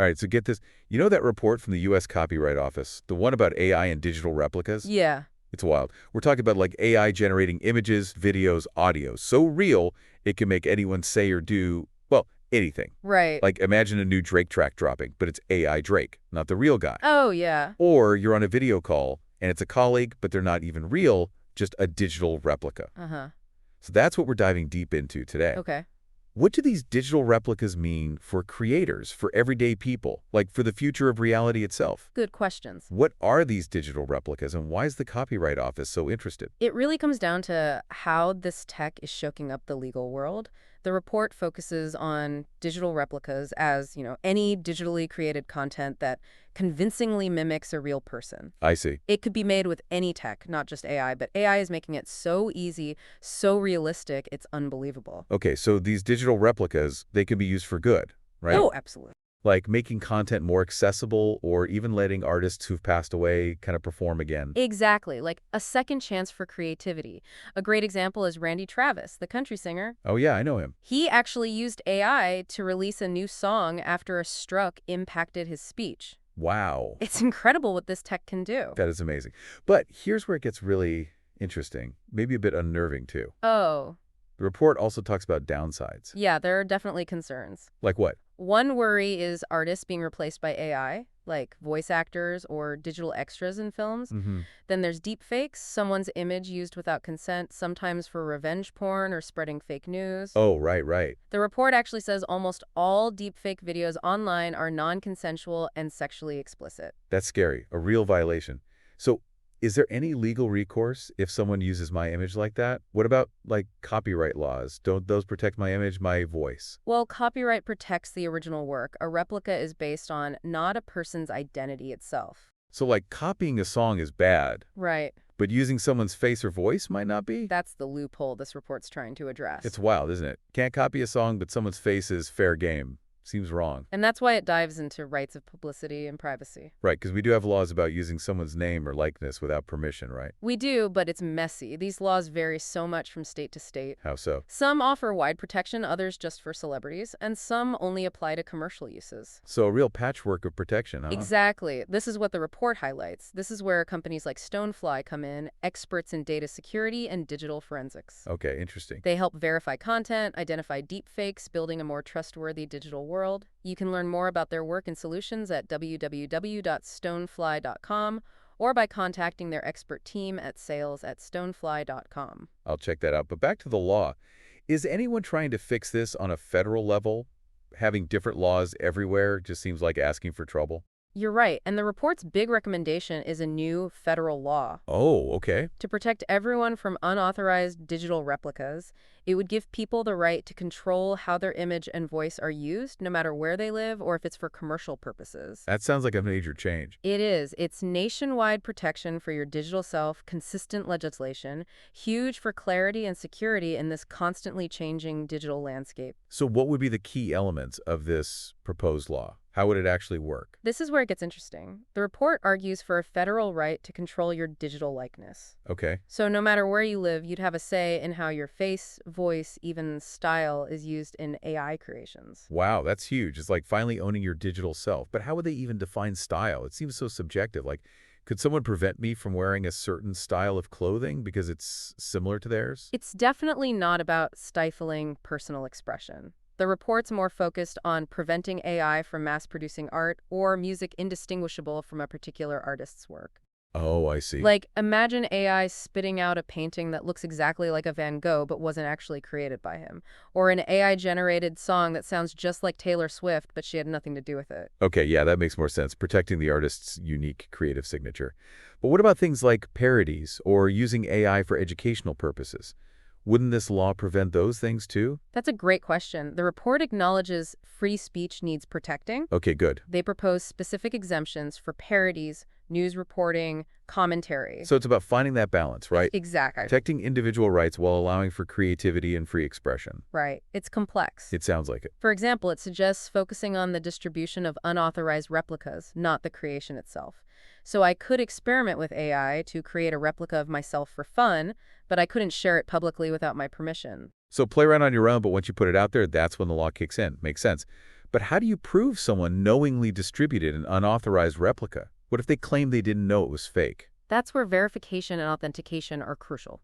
All right, so get this. You know that report from the U.S. Copyright Office, the one about AI and digital replicas? Yeah. It's wild. We're talking about like AI generating images, videos, audio, so real it can make anyone say or do, well, anything. Right. Like imagine a new Drake track dropping, but it's AI Drake, not the real guy. Oh, yeah. Or you're on a video call and it's a colleague, but they're not even real, just a digital replica. Uh-huh. So that's what we're diving deep into today. Okay. What do these digital replicas mean for creators, for everyday people, like for the future of reality itself? Good questions. What are these digital replicas and why is the Copyright Office so interested? It really comes down to how this tech is shaking up the legal world. The report focuses on digital replicas as, any digitally created content that convincingly mimics a real person. I see. It could be made with any tech, not just AI, but AI is making it so easy, so realistic, it's unbelievable. Okay, so these digital replicas, they can be used for good, right? Oh, absolutely. Like making content more accessible or even letting artists who've passed away kind of perform again. Exactly, like a second chance for creativity. A great example is Randy Travis, the country singer. Oh yeah, I know him. He actually used AI to release a new song after a stroke impacted his speech. Wow. It's incredible what this tech can do. That is amazing. But here's where it gets really interesting, maybe a bit unnerving too. Oh, The report also talks about downsides. yeah, there are definitely concerns. Like what? One worry is artists being replaced by AI, like voice actors or digital extras in films. Mm-hmm. Then there's deepfakes, someone's image used without consent, sometimes for revenge porn or spreading fake news. Oh, right, right. The report actually says almost all deepfake videos online are non-consensual and sexually explicit. That's scary. A real violation. So is there any legal recourse if someone uses my image like that? What about, like, copyright laws? Don't those protect my image, my voice? Well, copyright protects the original work. A replica is based on not a person's identity itself. So, like, copying a song is bad, Right. but using someone's face or voice might not be? That's the loophole this report's trying to address. It's wild, isn't it? Can't copy a song, but someone's face is fair game. Seems wrong. And that's why it dives into rights of publicity and privacy. Right, because we do have laws about using someone's name or likeness without permission, right? We do, but it's messy. These laws vary so much from state to state. How so? Some offer wide protection, others just for celebrities, and some only apply to commercial uses. So a real patchwork of protection, huh? Exactly. This is what the report highlights. This is where companies like StoneFly come in, experts in data security and digital forensics. Okay, interesting. They help verify content, identify deepfakes, building a more trustworthy digital world. You can learn more about their work and solutions at www.stonefly.com or by contacting their expert team at sales@stonefly.com. I'll check that out. But back to the law. Is anyone trying to fix this on a federal level? Having different laws everywhere just seems like asking for trouble. You're right, and the report's big recommendation is a new federal law. Oh, okay. To protect everyone from unauthorized digital replicas, it would give people the right to control how their image and voice are used, no matter where they live or if it's for commercial purposes. That sounds like a major change. It is. It's nationwide protection for your digital self, consistent legislation, huge for clarity and security in this constantly changing digital landscape. So what would be the key elements of this proposed law? How would it actually work? This is where it gets interesting. The report argues for a federal right to control your digital likeness. Okay. So no matter where you live, you'd have a say in how your face, voice, even style is used in AI creations. Wow, that's huge. It's like finally owning your digital self. But how would they even define style? It seems so subjective. Like, could someone prevent me from wearing a certain style of clothing because it's similar to theirs? It's definitely not about stifling personal expression. The report's more focused on preventing AI from mass-producing art or music indistinguishable from a particular artist's work. Oh, I see. Like, imagine AI spitting out a painting that looks exactly like a Van Gogh but wasn't actually created by him. Or an AI-generated song that sounds just like Taylor Swift, but she had nothing to do with it. Okay, yeah, that makes more sense, protecting the artist's unique creative signature. But what about things like parodies or using AI for educational purposes? Wouldn't this law prevent those things too? That's a great question. The report acknowledges free speech needs protecting. Okay, good. They propose specific exemptions for parodies, news reporting, commentary. So it's about finding that balance, right? Exactly. Protecting individual rights while allowing for creativity and free expression. Right. It's complex. It sounds like it. For example, it suggests focusing on the distribution of unauthorized replicas, not the creation itself. So I could experiment with AI to create a replica of myself for fun, but I couldn't share it publicly without my permission. So play around on your own, but once you put it out there, that's when the law kicks in. Makes sense. But how do you prove someone knowingly distributed an unauthorized replica? What if they claim they didn't know it was fake? That's where verification and authentication are crucial.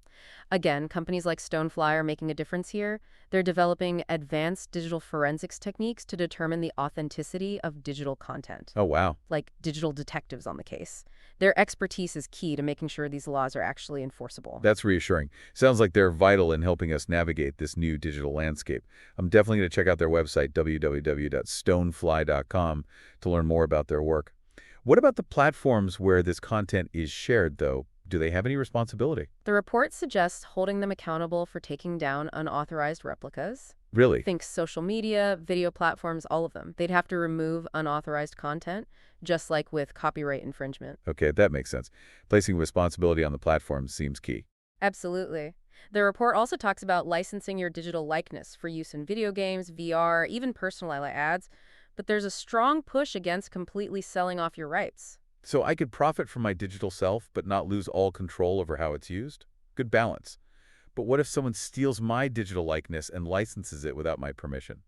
Again, companies like StoneFly are making a difference here. They're developing advanced digital forensics techniques to determine the authenticity of digital content, Oh, wow. like digital detectives on the case. Their expertise is key to making sure these laws are actually enforceable. That's reassuring. Sounds like they're vital in helping us navigate this new digital landscape. I'm definitely going to check out their website, www.stonefly.com, to learn more about their work. What about the platforms where this content is shared, though? Do they have any responsibility? The report suggests holding them accountable for taking down unauthorized replicas. Really? Think social media, video platforms, all of them. They'd have to remove unauthorized content, just like with copyright infringement. Okay, that makes sense. Placing responsibility on the platform seems key. Absolutely. The report also talks about licensing your digital likeness for use in video games, VR, even personal ads, but there's a strong push against completely selling off your rights. So I could profit from my digital self, but not lose all control over how it's used? Good balance. But what if someone steals my digital likeness and licenses it without my permission?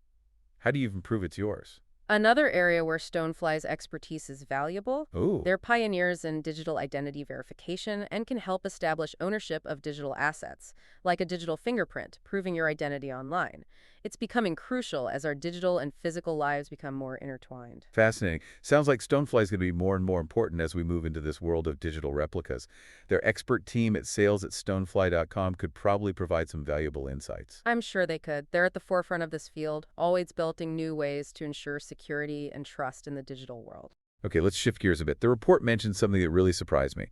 How do you even prove it's yours? Another area where StoneFly's expertise is valuable, Ooh. they're pioneers in digital identity verification and can help establish ownership of digital assets, like a digital fingerprint, proving your identity online. It's becoming crucial as our digital and physical lives become more intertwined. Fascinating. Sounds like StoneFly is going to be more and more important as we move into this world of digital replicas. Their expert team at sales@stonefly.com could probably provide some valuable insights. I'm sure they could. They're at the forefront of this field, always building new ways to ensure security and trust in the digital world. Okay, let's shift gears a bit. The report mentioned something that really surprised me.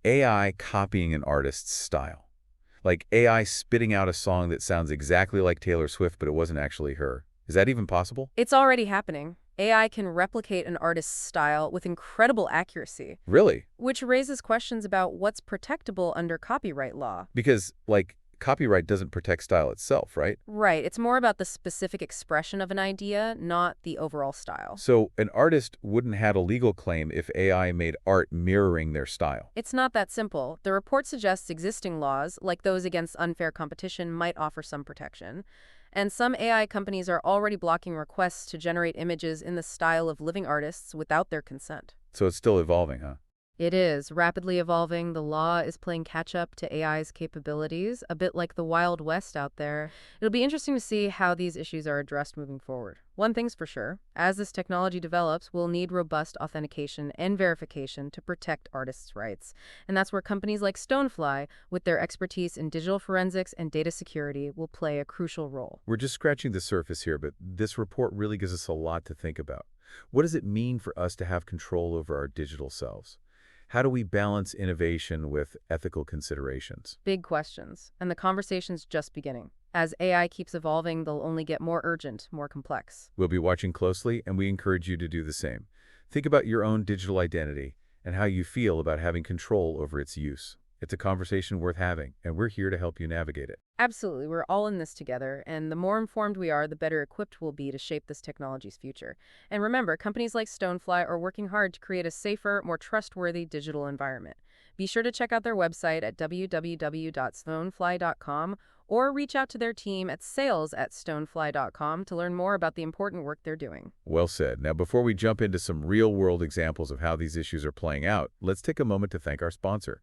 AI copying an artist's style. Like AI spitting out a song that sounds exactly like Taylor Swift, but it wasn't actually her. Is that even possible? It's already happening. AI can replicate an artist's style with incredible accuracy, Really? which raises questions about what's protectable under copyright law. Because, like, copyright doesn't protect style itself, right? Right, it's more about the specific expression of an idea, not the overall style. So an artist wouldn't have a legal claim if AI made art mirroring their style. It's not that simple. The report suggests existing laws, like those against unfair competition, might offer some protection. And some AI companies are already blocking requests to generate images in the style of living artists without their consent. So it's still evolving, huh? It is rapidly evolving. The law is playing catch-up to AI's capabilities, a bit like the Wild West out there. It'll be interesting to see how these issues are addressed moving forward. One thing's for sure, as this technology develops, we'll need robust authentication and verification to protect artists' rights. And that's where companies like StoneFly, with their expertise in digital forensics and data security, will play a crucial role. We're just scratching the surface here, but this report really gives us a lot to think about. What does it mean for us to have control over our digital selves? How do we balance innovation with ethical considerations? Big questions, and the conversation's just beginning. As AI keeps evolving, they'll only get more urgent, more complex. We'll be watching closely, and we encourage you to do the same. Think about your own digital identity and how you feel about having control over its use. It's a conversation worth having, and we're here to help you navigate it. Absolutely, we're all in this together, and the more informed we are, the better equipped we'll be to shape this technology's future. And remember, companies like StoneFly are working hard to create a safer, more trustworthy digital environment. Be sure to check out their website at www.stonefly.com or reach out to their team at sales@stonefly.com to learn more about the important work they're doing. Well said. Now, before we jump into some real-world examples of how these issues are playing out, let's take a moment to thank our sponsor.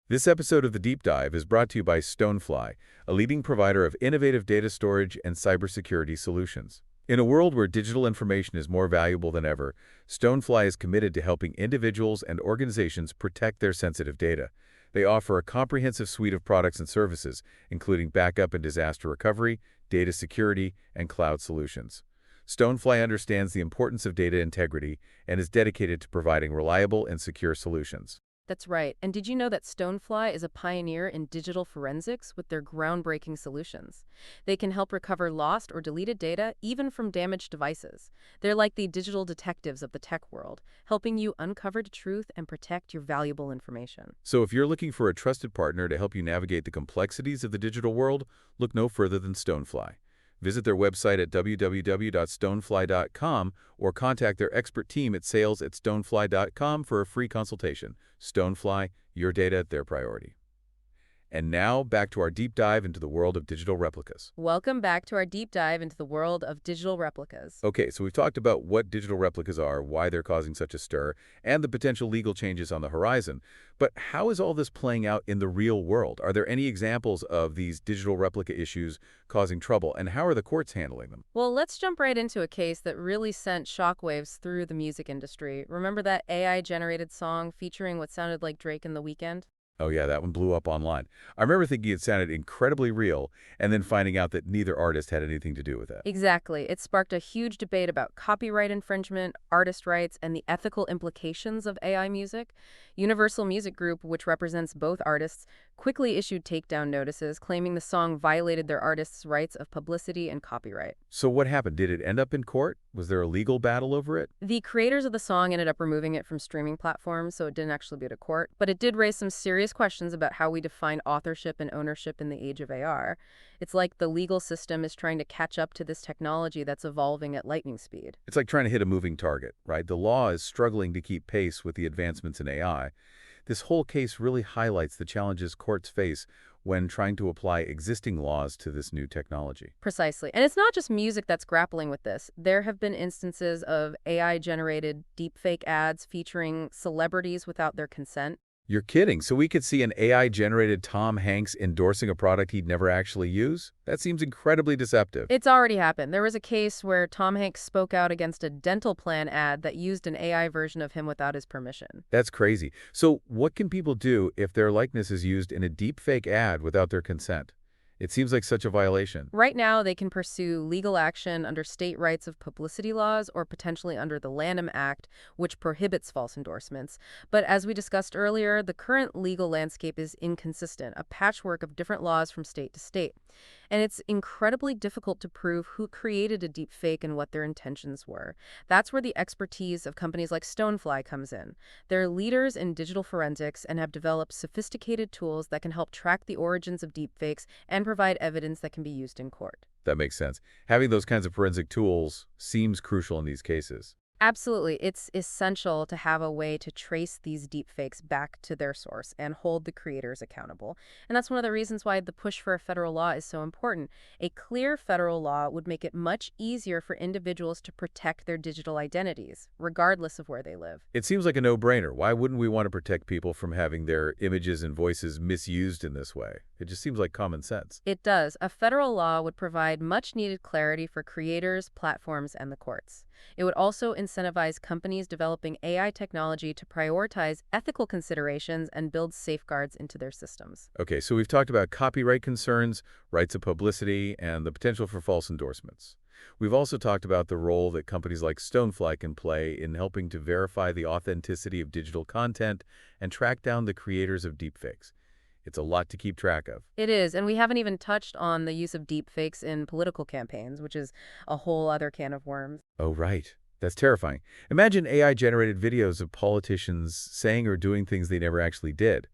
This episode of The Deep Dive is brought to you by StoneFly, a leading provider of innovative data storage and cybersecurity solutions. In a world where digital information is more valuable than ever, StoneFly is committed to helping individuals and organizations protect their sensitive data. They offer a comprehensive suite of products and services, including backup and disaster recovery, data security, and cloud solutions. StoneFly understands the importance of data integrity and is dedicated to providing reliable and secure solutions. That's right. And did you know that StoneFly is a pioneer in digital forensics with their groundbreaking solutions? They can help recover lost or deleted data, even from damaged devices. They're like the digital detectives of the tech world, helping you uncover the truth and protect your valuable information. So if you're looking for a trusted partner to help you navigate the complexities of the digital world, look no further than StoneFly. Visit their website at www.stonefly.com or contact their expert team at sales@stonefly.com for a free consultation. StoneFly, your data, their priority. And now, back to our deep dive into the world of digital replicas. Welcome back to our deep dive into the world of digital replicas. Okay, so we've talked about what digital replicas are, why they're causing such a stir, and the potential legal changes on the horizon. But how is all this playing out in the real world? Are there any examples of these digital replica issues causing trouble, and how are the courts handling them? Well, let's jump right into a case that really sent shockwaves through the music industry. Remember that AI-generated song featuring what sounded like Drake and The Weeknd? Oh yeah, that one blew up online. I remember thinking it sounded incredibly real, and then finding out that neither artist had anything to do with it. Exactly. It sparked a huge debate about copyright infringement, artist rights, and the ethical implications of AI music. Universal Music Group, which represents both artists, quickly issued takedown notices claiming the song violated their artists' rights of publicity and copyright. So what happened? Did it end up in court? Was there a legal battle over it? The creators of the song ended up removing it from streaming platforms, so it didn't actually go to court, but it did raise some serious questions about how we define authorship and ownership in the age of AR. It's like the legal system is trying to catch up to this technology that's evolving at lightning speed. It's like trying to hit a moving target, right? The law is struggling to keep pace with the advancements in AI. This whole case really highlights the challenges courts face when trying to apply existing laws to this new technology. Precisely. And it's not just music that's grappling with this. There have been instances of AI-generated deepfake ads featuring celebrities without their consent. You're kidding. So we could see an AI-generated Tom Hanks endorsing a product he'd never actually use? That seems incredibly deceptive. It's already happened. There was a case where Tom Hanks spoke out against a dental plan ad that used an AI version of him without his permission. That's crazy. So what can people do if their likeness is used in a deepfake ad without their consent? It seems like such a violation. Right now, they can pursue legal action under state rights of publicity laws or potentially under the Lanham Act, which prohibits false endorsements. But as we discussed earlier, the current legal landscape is inconsistent, a patchwork of different laws from state to state. And it's incredibly difficult to prove who created a deep fake and what their intentions were. That's where the expertise of companies like StoneFly comes in. They're leaders in digital forensics and have developed sophisticated tools that can help track the origins of deepfakes and provide evidence that can be used in court. That makes sense. Having those kinds of forensic tools seems crucial in these cases. Absolutely. It's essential to have a way to trace these deepfakes back to their source and hold the creators accountable. And that's one of the reasons why the push for a federal law is so important. A clear federal law would make it much easier for individuals to protect their digital identities, regardless of where they live. It seems like a no-brainer. Why wouldn't we want to protect people from having their images and voices misused in this way? It just seems like common sense. It does. A federal law would provide much-needed clarity for creators, platforms, and the courts. It would also incentivize companies developing AI technology to prioritize ethical considerations and build safeguards into their systems. Okay, so we've talked about copyright concerns, rights of publicity, and the potential for false endorsements. We've also talked about the role that companies like StoneFly can play in helping to verify the authenticity of digital content and track down the creators of deepfakes. It's a lot to keep track of. It is, and we haven't even touched on the use of deepfakes in political campaigns, which is a whole other can of worms. Oh, right. That's terrifying. Imagine AI-generated videos of politicians saying or doing things they never actually did.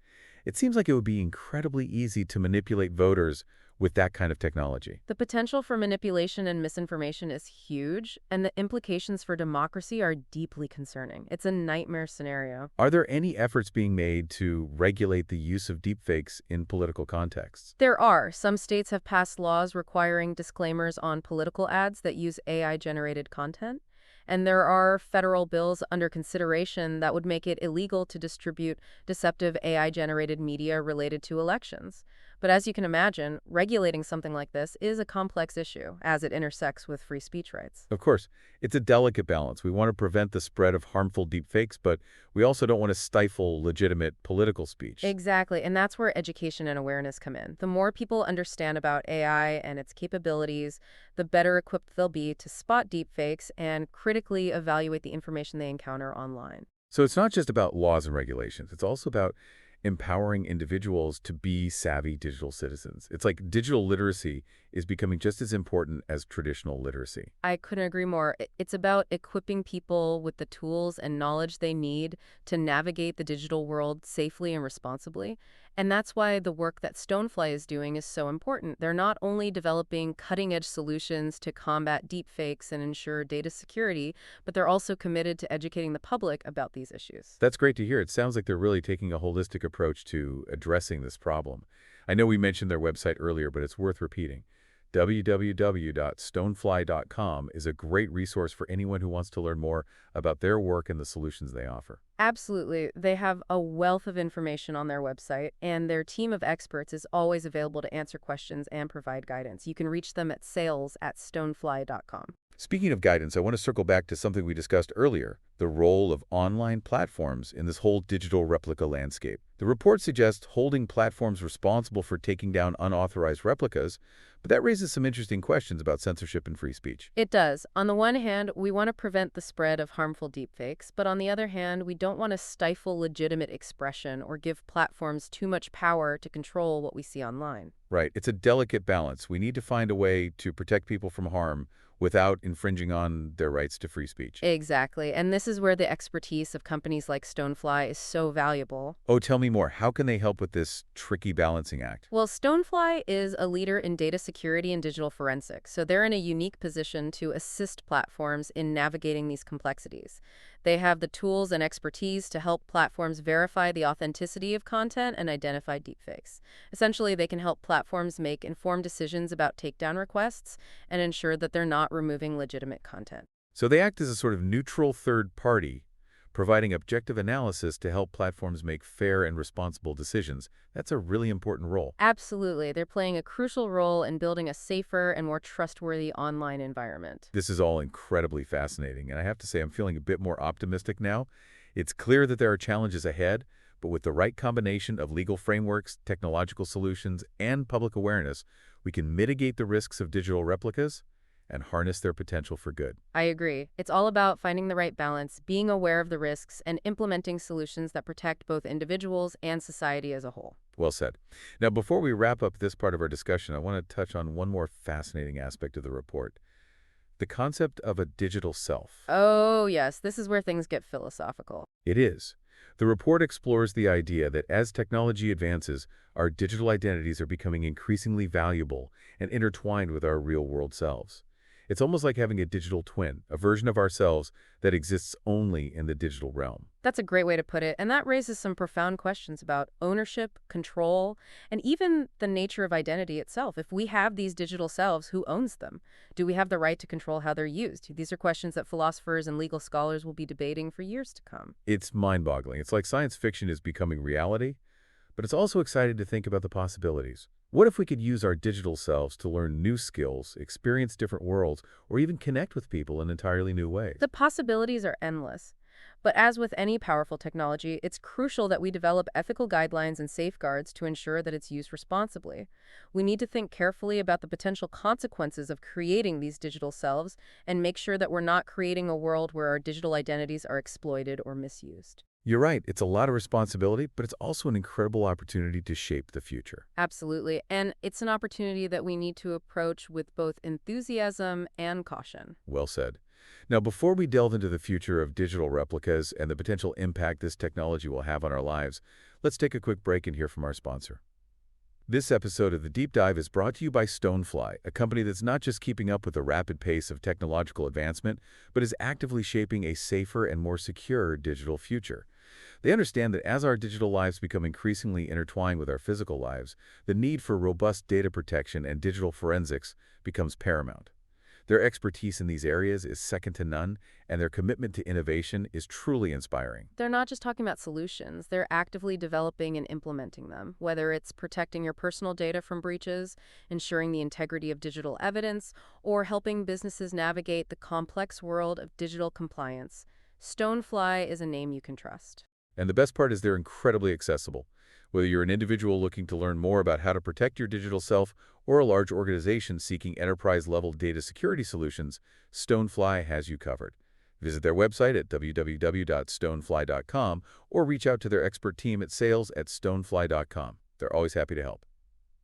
It seems like it would be incredibly easy to manipulate voters with that kind of technology. The potential for manipulation and misinformation is huge, and the implications for democracy are deeply concerning. It's a nightmare scenario. Are there any efforts being made to regulate the use of deepfakes in political contexts? There are. Some states have passed laws requiring disclaimers on political ads that use AI-generated content. And there are federal bills under consideration that would make it illegal to distribute deceptive AI-generated media related to elections. But as you can imagine, regulating something like this is a complex issue, as it intersects with free speech rights. Of course, it's a delicate balance. We want to prevent the spread of harmful deepfakes, but we also don't want to stifle legitimate political speech. Exactly, and that's where education and awareness come in. The more people understand about AI and its capabilities, the better equipped they'll be to spot deepfakes and critically evaluate the information they encounter online. So it's not just about laws and regulations. It's also about empowering individuals to be savvy digital citizens. It's like digital literacy is becoming just as important as traditional literacy. I couldn't agree more. It's about equipping people with the tools and knowledge they need to navigate the digital world safely and responsibly. And that's why the work that StoneFly is doing is so important. They're not only developing cutting-edge solutions to combat deepfakes and ensure data security, but they're also committed to educating the public about these issues. That's great to hear. It sounds like they're really taking a holistic approach to addressing this problem. I know we mentioned their website earlier, but it's worth repeating. www.stonefly.com is a great resource for anyone who wants to learn more about their work and the solutions they offer. Absolutely. They have a wealth of information on their website, and their team of experts is always available to answer questions and provide guidance. You can reach them at sales@stonefly.com. Speaking of guidance, I want to circle back to something we discussed earlier, the role of online platforms in this whole digital replica landscape. The report suggests holding platforms responsible for taking down unauthorized replicas, but that raises some interesting questions about censorship and free speech. It does. On the one hand, we want to prevent the spread of harmful deepfakes, but on the other hand, we don't want to stifle legitimate expression or give platforms too much power to control what we see online. Right, it's a delicate balance. We need to find a way to protect people from harm without infringing on their rights to free speech. Exactly. And this is where the expertise of companies like StoneFly is so valuable. Oh, tell me more. How can they help with this tricky balancing act? Well, StoneFly is a leader in data security and digital forensics, so they're in a unique position to assist platforms in navigating these complexities. They have the tools and expertise to help platforms verify the authenticity of content and identify deepfakes. Essentially, they can help platforms make informed decisions about takedown requests and ensure that they're not removing legitimate content. So they act as a sort of neutral third party, providing objective analysis to help platforms make fair and responsible decisions. That's a really important role. Absolutely. They're playing a crucial role in building a safer and more trustworthy online environment. This is all incredibly fascinating, and I have to say I'm feeling a bit more optimistic now. It's clear that there are challenges ahead, but with the right combination of legal frameworks, technological solutions, and public awareness, we can mitigate the risks of digital replicas and harness their potential for good. I agree. It's all about finding the right balance, being aware of the risks, and implementing solutions that protect both individuals and society as a whole. Well said. Now, before we wrap up this part of our discussion, I want to touch on one more fascinating aspect of the report, the concept of a digital self. Oh, yes, this is where things get philosophical. It is. The report explores the idea that as technology advances, our digital identities are becoming increasingly valuable and intertwined with our real-world selves. It's almost like having a digital twin, a version of ourselves that exists only in the digital realm. That's a great way to put it, and that raises some profound questions about ownership, control, and even the nature of identity itself. If we have these digital selves, who owns them? Do we have the right to control how they're used? These are questions that philosophers and legal scholars will be debating for years to come. It's mind-boggling. It's like science fiction is becoming reality, but it's also exciting to think about the possibilities. What if we could use our digital selves to learn new skills, experience different worlds, or even connect with people in entirely new ways? The possibilities are endless. But as with any powerful technology, it's crucial that we develop ethical guidelines and safeguards to ensure that it's used responsibly. We need to think carefully about the potential consequences of creating these digital selves and make sure that we're not creating a world where our digital identities are exploited or misused. You're right. It's a lot of responsibility, but it's also an incredible opportunity to shape the future. Absolutely. And it's an opportunity that we need to approach with both enthusiasm and caution. Well said. Now, before we delve into the future of digital replicas and the potential impact this technology will have on our lives, let's take a quick break and hear from our sponsor. This episode of The Deep Dive is brought to you by StoneFly, a company that's not just keeping up with the rapid pace of technological advancement, but is actively shaping a safer and more secure digital future. They understand that as our digital lives become increasingly intertwined with our physical lives, the need for robust data protection and digital forensics becomes paramount. Their expertise in these areas is second to none, and their commitment to innovation is truly inspiring. They're not just talking about solutions, they're actively developing and implementing them, whether it's protecting your personal data from breaches, ensuring the integrity of digital evidence, or helping businesses navigate the complex world of digital compliance. StoneFly is a name you can trust. And the best part is they're incredibly accessible. Whether you're an individual looking to learn more about how to protect your digital self or a large organization seeking enterprise-level data security solutions, StoneFly has you covered. Visit their website at www.stonefly.com or reach out to their expert team at sales@stonefly.com. They're always happy to help.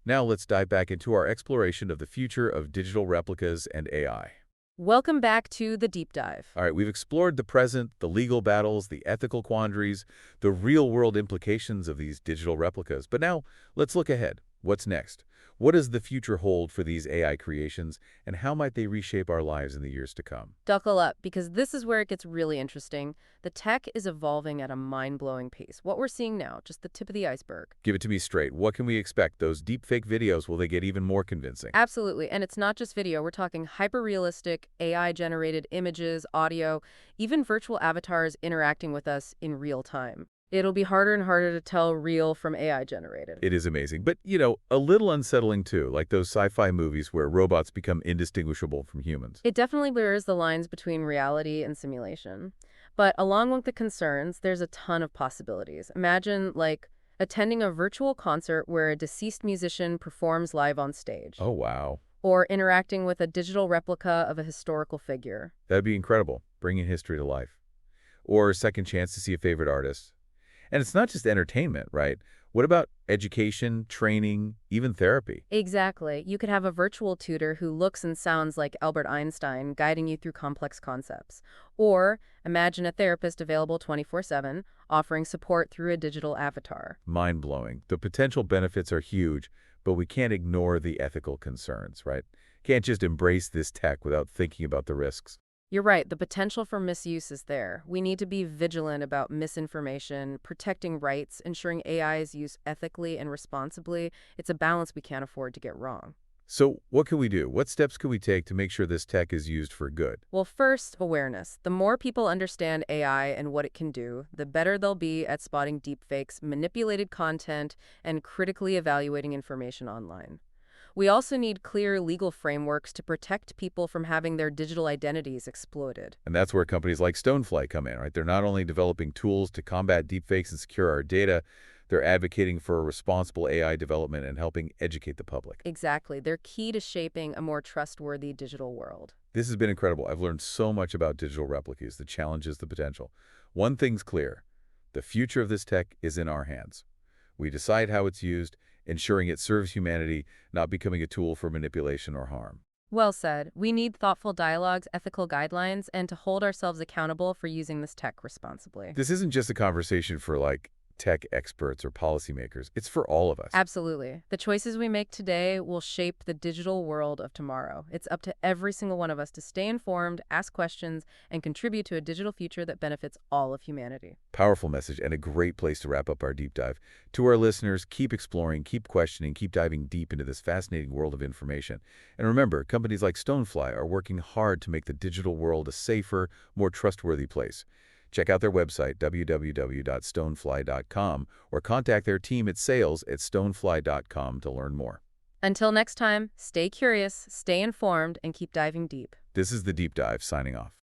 Now let's dive back into our exploration of the future of digital replicas and AI. Welcome back to The Deep Dive. All right, we've explored the present, the legal battles, the ethical quandaries, the real-world implications of these digital replicas. But now, let's look ahead. What's next? What does the future hold for these AI creations, and how might they reshape our lives in the years to come? Buckle up, because this is where it gets really interesting. The tech is evolving at a mind-blowing pace. What we're seeing now, just the tip of the iceberg. Give it to me straight. What can we expect? Those deepfake videos, will they get even more convincing? Absolutely. And it's not just video. We're talking hyper-realistic, AI-generated images, audio, even virtual avatars interacting with us in real time. It'll be harder and harder to tell real from AI generated. It is amazing, but, a little unsettling too, like those sci-fi movies where robots become indistinguishable from humans. It definitely blurs the lines between reality and simulation. But along with the concerns, there's a ton of possibilities. Imagine, like, attending a virtual concert where a deceased musician performs live on stage, Oh, wow. or interacting with a digital replica of a historical figure. That'd be incredible, bringing history to life. Or a second chance to see a favorite artist. And it's not just entertainment, right? What about education, training, even therapy? Exactly. You could have a virtual tutor who looks and sounds like Albert Einstein guiding you through complex concepts. Or imagine a therapist available 24/7, offering support through a digital avatar. Mind-blowing. The potential benefits are huge, but we can't ignore the ethical concerns, right? Can't just embrace this tech without thinking about the risks. You're right, the potential for misuse is there. We need to be vigilant about misinformation, protecting rights, ensuring AI is used ethically and responsibly. It's a balance we can't afford to get wrong. So what can we do? What steps can we take to make sure this tech is used for good? Well, first, awareness. The more people understand AI and what it can do, the better they'll be at spotting deepfakes, manipulated content, and critically evaluating information online. We also need clear legal frameworks to protect people from having their digital identities exploited. And that's where companies like StoneFly come in, right? They're not only developing tools to combat deepfakes and secure our data, they're advocating for responsible AI development and helping educate the public. Exactly. They're key to shaping a more trustworthy digital world. This has been incredible. I've learned so much about digital replicas, the challenges, the potential. One thing's clear. The future of this tech is in our hands. We decide how it's used, ensuring it serves humanity, not becoming a tool for manipulation or harm. Well said. We need thoughtful dialogues, ethical guidelines, and to hold ourselves accountable for using this tech responsibly. This isn't just a conversation for, tech experts or policymakers. It's for all of us. Absolutely. The choices we make today will shape the digital world of tomorrow. It's up to every single one of us to stay informed, ask questions, and contribute to a digital future that benefits all of humanity. Powerful message and a great place to wrap up our deep dive. To our listeners, keep exploring, keep questioning, keep diving deep into this fascinating world of information. And remember, companies like StoneFly are working hard to make the digital world a safer, more trustworthy place. Check out their website, www.stonefly.com, or contact their team at sales@stonefly.com to learn more. Until next time, stay curious, stay informed, and keep diving deep. This is The Deep Dive, signing off.